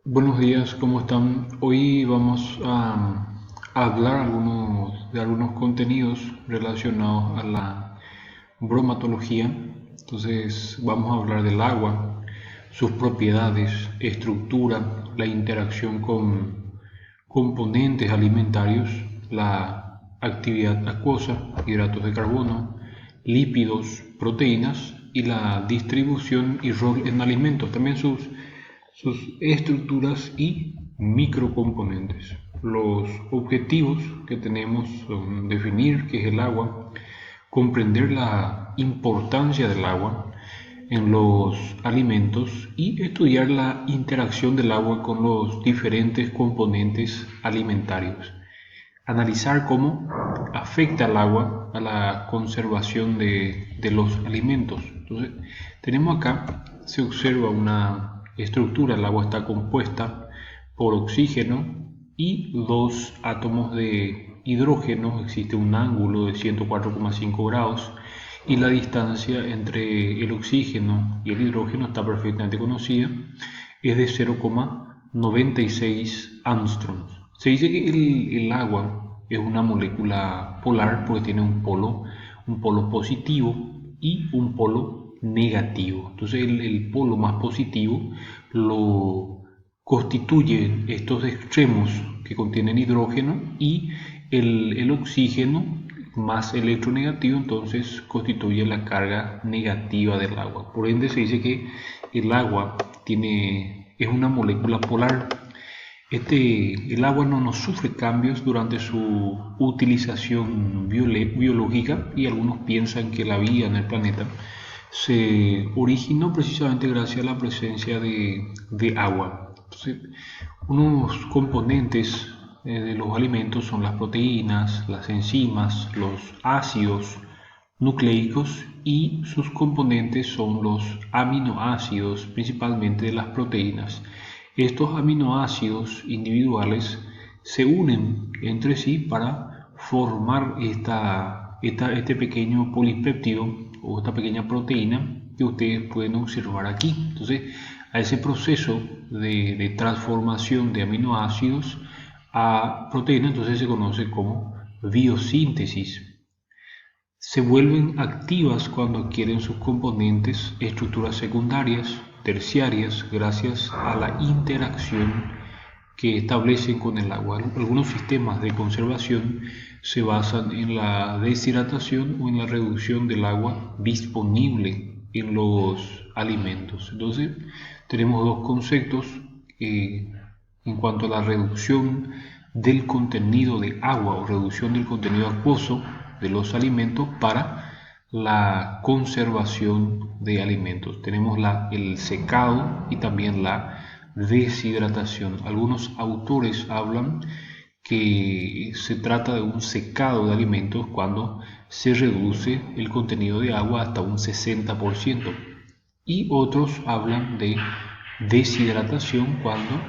Buenos días, ¿cómo están? Hoy vamos a hablar de algunos contenidos relacionados a la bromatología. Entonces vamos a hablar del agua, sus propiedades, estructura, la interacción con componentes alimentarios, la actividad acuosa, hidratos de carbono, lípidos, proteínas y la distribución y rol en alimentos. También sus estructuras y microcomponentes. Los objetivos que tenemos son definir qué es el agua, comprender la importancia del agua en los alimentos y estudiar la interacción del agua con los diferentes componentes alimentarios. Analizar cómo afecta el agua a la conservación de los alimentos. Entonces, tenemos acá, se observa una estructura, el agua está compuesta por oxígeno y dos átomos de hidrógeno, existe un ángulo de 104,5 grados y la distancia entre el oxígeno y el hidrógeno está perfectamente conocida, es de 0,96 angstroms. Se dice que el agua es una molécula polar porque tiene un polo positivo y un polo negativo. Entonces el polo más positivo lo constituyen estos extremos que contienen hidrógeno y el oxígeno más electronegativo entonces constituye la carga negativa del agua. Por ende se dice que el agua es una molécula polar. El agua no sufre cambios durante su utilización biológica y algunos piensan que la vida en el planeta se originó precisamente gracias a la presencia de agua. Entonces, unos componentes de los alimentos son las proteínas, las enzimas, los ácidos nucleicos y sus componentes son los aminoácidos, principalmente de las proteínas. Estos aminoácidos individuales se unen entre sí para formar este pequeño polipéptido o esta pequeña proteína que ustedes pueden observar aquí. Entonces, a ese proceso de transformación de aminoácidos a proteína, entonces se conoce como biosíntesis. Se vuelven activas cuando adquieren sus componentes estructuras secundarias, terciarias, gracias a la interacción que establecen con el agua. Algunos sistemas de conservación se basan en la deshidratación o en la reducción del agua disponible en los alimentos. Entonces, tenemos dos conceptos en cuanto a la reducción del contenido de agua o reducción del contenido acuoso de los alimentos para la conservación de alimentos. Tenemos el secado y también la deshidratación. Algunos autores hablan que se trata de un secado de alimentos cuando se reduce el contenido de agua hasta un 60% y otros hablan de deshidratación cuando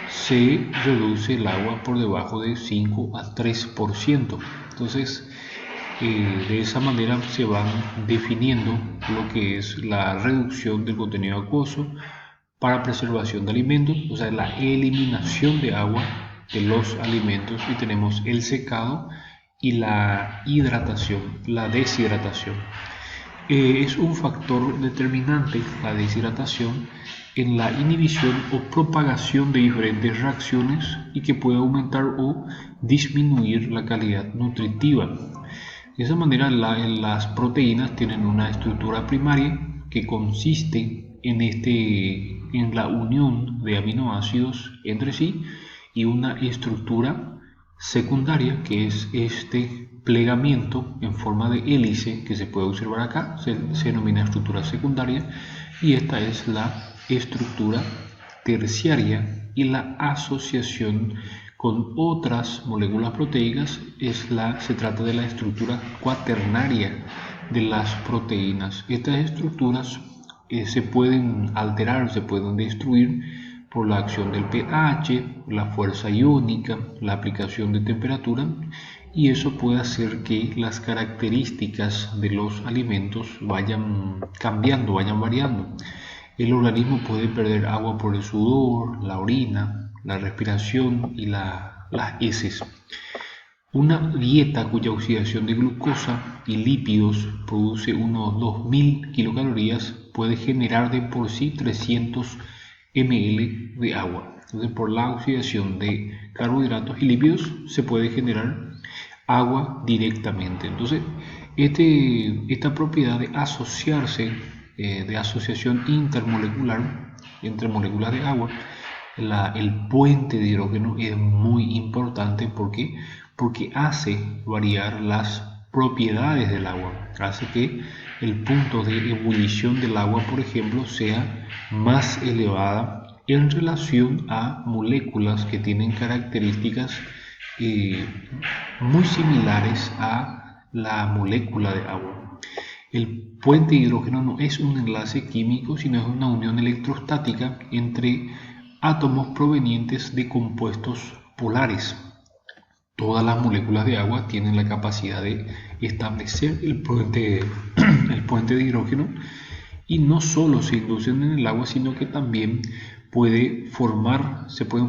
se reduce el agua por debajo de 5 a 3%. Entonces, de esa manera se van definiendo lo que es la reducción del contenido acuoso para preservación de alimentos, o sea, la eliminación de agua de los alimentos, y tenemos el secado y la hidratación, la deshidratación. Es un factor determinante, la deshidratación, en la inhibición o propagación de diferentes reacciones y que puede aumentar o disminuir la calidad nutritiva. De esa manera, las proteínas tienen una estructura primaria que consiste en la unión de aminoácidos entre sí y una estructura secundaria que es este plegamiento en forma de hélice que se puede observar acá, se denomina estructura secundaria, y esta es la estructura terciaria, y la asociación con otras moléculas proteicas se trata de la estructura cuaternaria de las proteínas. Estas estructuras se pueden alterar, se pueden destruir por la acción del pH, la fuerza iónica, la aplicación de temperatura, y eso puede hacer que las características de los alimentos vayan cambiando, vayan variando. El organismo puede perder agua por el sudor, la orina, la respiración y las heces. Una dieta cuya oxidación de glucosa y lípidos produce unos 2000 kilocalorías puede generar de por sí 300 ml de agua. Entonces, por la oxidación de carbohidratos y lípidos se puede generar agua directamente. Entonces, esta propiedad de asociarse, de asociación intermolecular entre moléculas de agua, el puente de hidrógeno es muy importante porque hace variar las propiedades del agua, hace que el punto de ebullición del agua, por ejemplo, sea más elevada en relación a moléculas que tienen características muy similares a la molécula de agua. El puente de hidrógeno no es un enlace químico, sino es una unión electrostática entre átomos provenientes de compuestos polares. Todas las moléculas de agua tienen la capacidad de establecer el puente de hidrógeno, y no solo se inducen en el agua, sino que también se pueden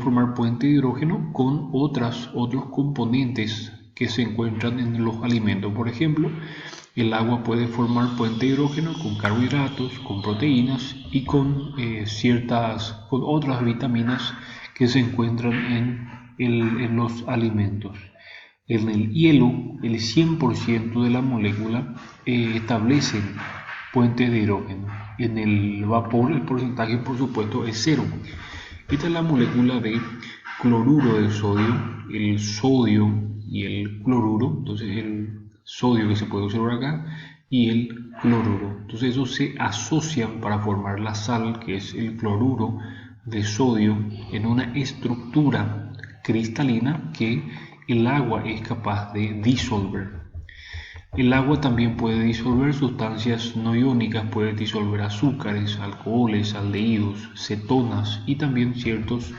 formar puentes de hidrógeno con otros componentes que se encuentran en los alimentos. Por ejemplo, el agua puede formar puente de hidrógeno con carbohidratos, con proteínas y con otras vitaminas que se encuentran en los alimentos. En el hielo, el 100% de la molécula establece puentes de hidrógeno. En el vapor el porcentaje, por supuesto, es cero. Esta es la molécula de cloruro de sodio, el sodio y el cloruro. Entonces el sodio que se puede observar acá y el cloruro. Entonces esos se asocian para formar la sal, que es el cloruro de sodio, en una estructura cristalina que el agua es capaz de disolver. El agua también puede disolver sustancias no iónicas, puede disolver azúcares, alcoholes, aldehídos, cetonas y también ciertos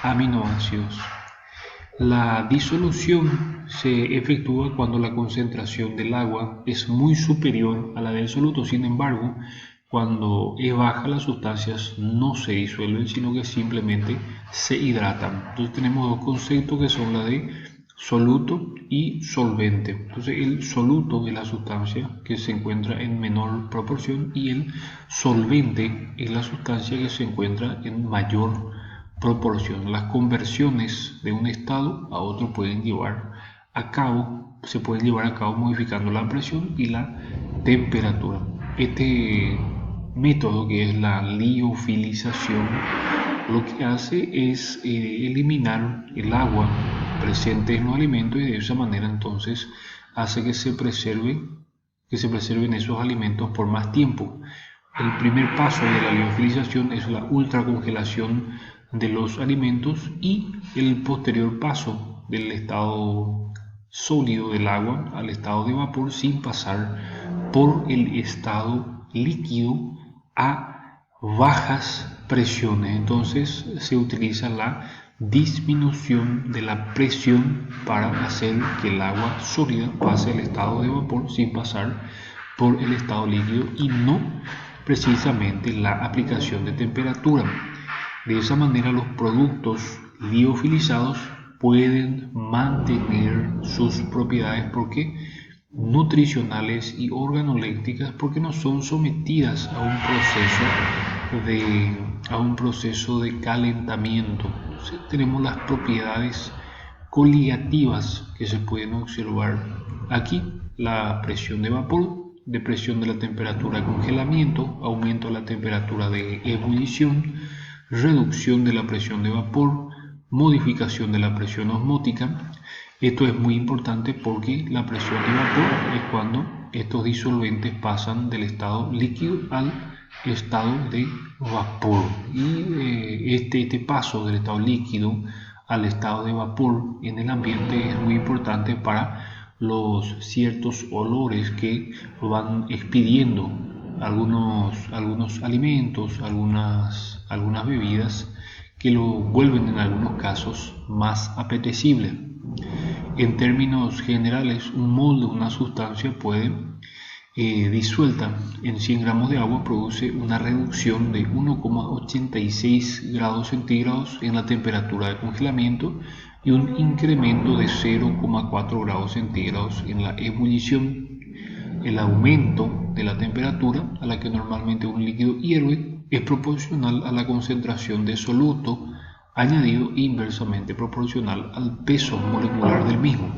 aminoácidos. La disolución se efectúa cuando la concentración del agua es muy superior a la del soluto. Sin embargo, cuando es baja, las sustancias no se disuelven, sino que simplemente se hidratan. Entonces tenemos dos conceptos que son la de soluto y solvente. Entonces el soluto es la sustancia que se encuentra en menor proporción y el solvente es la sustancia que se encuentra en mayor proporción. Las conversiones de un estado a otro se pueden llevar a cabo modificando la presión y la temperatura. Este método, que es la liofilización, lo que hace es eliminar el agua presente en los alimentos, y de esa manera entonces hace que se preserven esos alimentos por más tiempo. El primer paso de la liofilización es la ultracongelación de los alimentos y el posterior paso del estado sólido del agua al estado de vapor sin pasar por el estado líquido a bajas presiones. Entonces se utiliza la disminución de la presión para hacer que el agua sólida pase al estado de vapor sin pasar por el estado líquido, y no precisamente la aplicación de temperatura. De esa manera los productos liofilizados pueden mantener sus propiedades nutricionales y organolépticas, porque no son sometidas a un proceso de calentamiento. Entonces, tenemos las propiedades coligativas que se pueden observar aquí: la presión de vapor, depresión de la temperatura de congelamiento, aumento de la temperatura de ebullición, reducción de la presión de vapor, modificación de la presión osmótica. Esto es muy importante porque la presión de vapor es cuando estos disolventes pasan del estado líquido al estado de vapor, y este paso del estado líquido al estado de vapor en el ambiente es muy importante para los ciertos olores que van expidiendo algunos alimentos, algunas bebidas, que lo vuelven en algunos casos más apetecible. En términos generales, un molde, una sustancia, puede disuelta en 100 gramos de agua produce una reducción de 1,86 grados centígrados en la temperatura de congelamiento y un incremento de 0,4 grados centígrados en la ebullición. El aumento de la temperatura a la que normalmente un líquido hierve es proporcional a la concentración de soluto añadido e inversamente proporcional al peso molecular del mismo.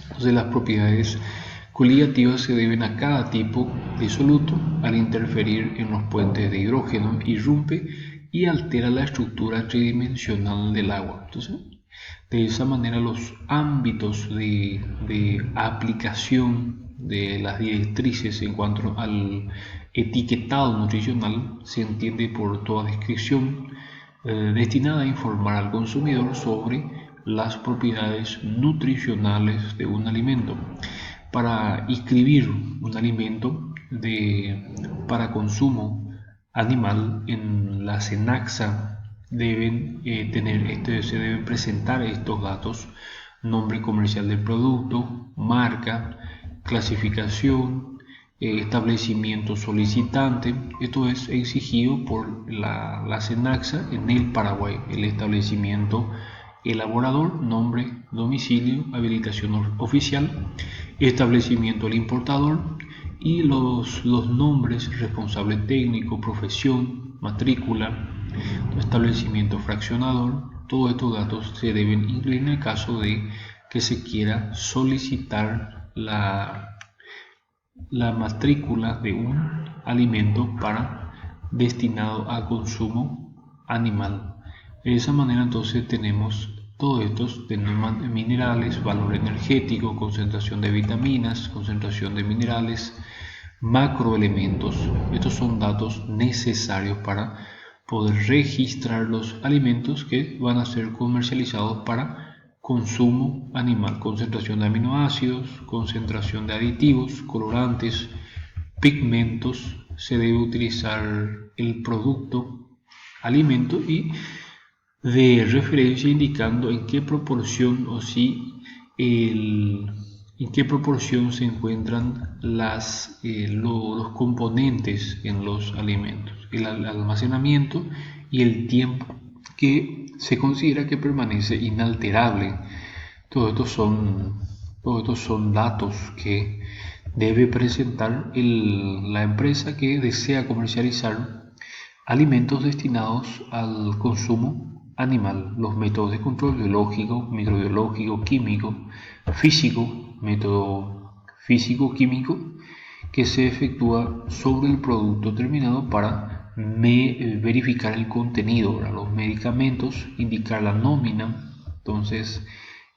Entonces las propiedades coligativas se deben a cada tipo de soluto. Al interferir en los puentes de hidrógeno irrumpe y altera la estructura tridimensional del agua. Entonces, de esa manera los ámbitos de aplicación de las directrices en cuanto al etiquetado nutricional se entiende por toda descripción destinada a informar al consumidor sobre las propiedades nutricionales de un alimento. Para inscribir un alimento para consumo animal en la SENACSA se deben presentar estos datos: nombre comercial del producto, marca, clasificación, establecimiento solicitante. Esto es exigido por la SENACSA en el Paraguay. El establecimiento elaborador, nombre, domicilio, habilitación oficial, establecimiento del importador y los nombres: responsable técnico, profesión, matrícula, establecimiento fraccionador. Todos estos datos se deben incluir en el caso de que se quiera solicitar la matrícula de un alimento destinado a consumo animal. De esa manera entonces tenemos todos estos de minerales, valor energético, concentración de vitaminas, concentración de minerales, macroelementos. Estos son datos necesarios para poder registrar los alimentos que van a ser comercializados para consumo animal: concentración de aminoácidos, concentración de aditivos, colorantes, pigmentos. Se debe utilizar el producto alimento y de referencia indicando en qué proporción en qué proporción se encuentran los componentes en los alimentos, el almacenamiento y el tiempo que se considera que permanece inalterable. Todos estos son datos que debe presentar la empresa que desea comercializar alimentos destinados al consumo animal: los métodos de control biológico, microbiológico, químico, físico, método físico-químico que se efectúa sobre el producto terminado para verificar el contenido, los medicamentos, indicar la nómina. Entonces,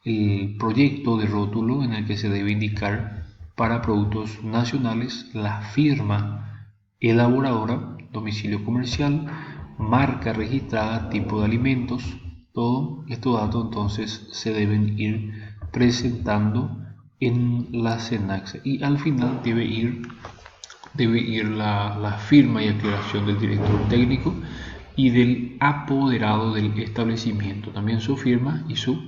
el proyecto de rótulo en el que se debe indicar para productos nacionales la firma elaboradora, domicilio comercial, marca registrada, tipo de alimentos. Todos estos datos entonces se deben ir presentando en la SENACSA y al final debe ir la firma y aclaración del director técnico y del apoderado del establecimiento, también su firma y su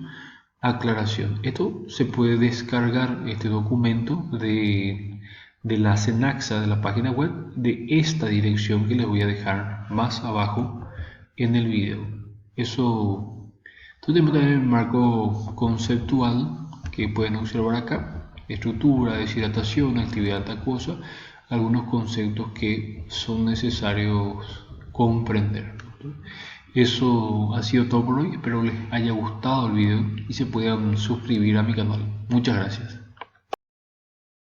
aclaración. Esto se puede descargar, este documento de la SENACSA, de la página web, de esta dirección que les voy a dejar más abajo en el video. Entonces tenemos también el marco conceptual que pueden observar acá: estructura, deshidratación, actividad acuosa, algunos conceptos que son necesarios comprender. Eso ha sido todo por hoy. Espero les haya gustado el video y se puedan suscribir a mi canal. Muchas gracias.